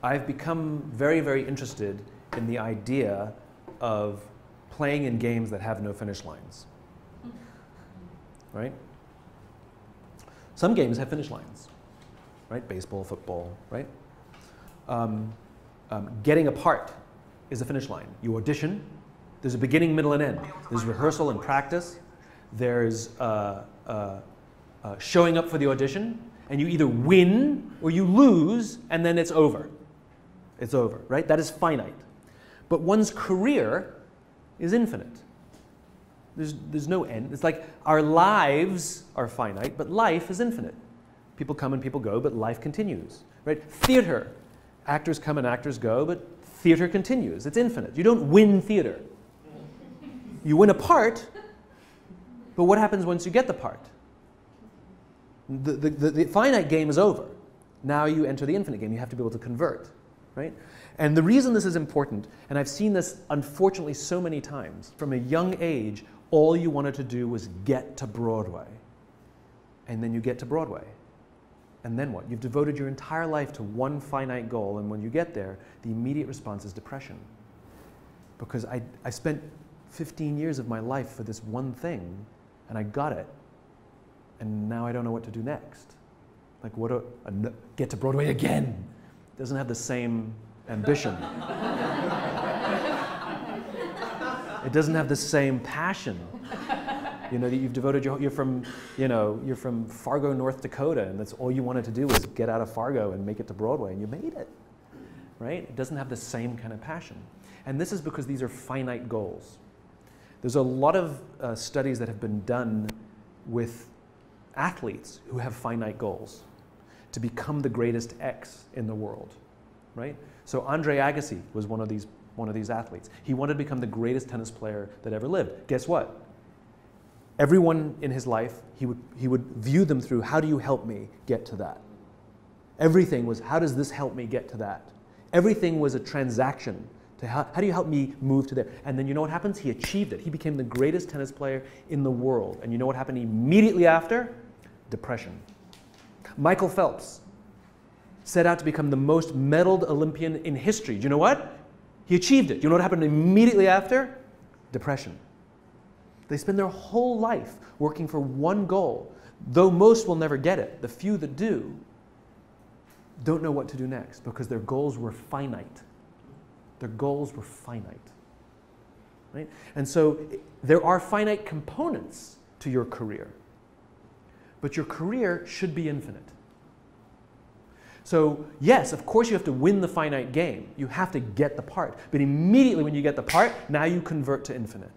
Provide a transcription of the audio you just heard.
I've become very, very interested in the idea of playing in games that have no finish lines. Right? Some games have finish lines. Right? Baseball, football, right? Getting a part is a finish line. You audition. There's a beginning, middle, and end. There's rehearsal and practice. There's showing up for the audition, and you either win or you lose, and then it's over. It's over, right? That is finite. But one's career is infinite. There's no end. It's like our lives are finite, but life is infinite. People come and people go, but life continues, right? Theater. Actors come and actors go, but theater continues. It's infinite. You don't win theater. You win a part, but what happens once you get the part? The finite game is over. Now you enter the infinite game. You have to be able to convert, right? And the reason this is important, and I've seen this unfortunately so many times, from a young age, all you wanted to do was get to Broadway. And then you get to Broadway. And then what? You've devoted your entire life to one finite goal, and when you get there, the immediate response is depression. Because I spent 15 years of my life for this one thing, and I got it, and now I don't know what to do next. Like, get to Broadway again. Doesn't have the same ambition. It doesn't have the same passion. You know, you've devoted you're from Fargo, North Dakota, and that's all you wanted to do was get out of Fargo and make it to Broadway, and you made it, right? It doesn't have the same kind of passion. And this is because these are finite goals. There's a lot of studies that have been done with athletes who have finite goals to become the greatest X in the world, right? So Andre Agassi was one of these athletes. He wanted to become the greatest tennis player that ever lived. Guess what? Everyone in his life, he would view them through, how do you help me get to that? Everything was, how does this help me get to that? Everything was a transaction. To how do you help me move to there? And then you know what happens? He achieved it. He became the greatest tennis player in the world. And you know what happened immediately after? Depression. Michael Phelps set out to become the most medaled Olympian in history. Do you know what? He achieved it. You know what happened immediately after? Depression. They spend their whole life working for one goal. Though most will never get it, the few that do don't know what to do next because their goals were finite. Their goals were finite. Right? And so there are finite components to your career. But your career should be infinite. So yes, of course you have to win the finite game. You have to get the part. But immediately when you get the part, now you convert to infinite.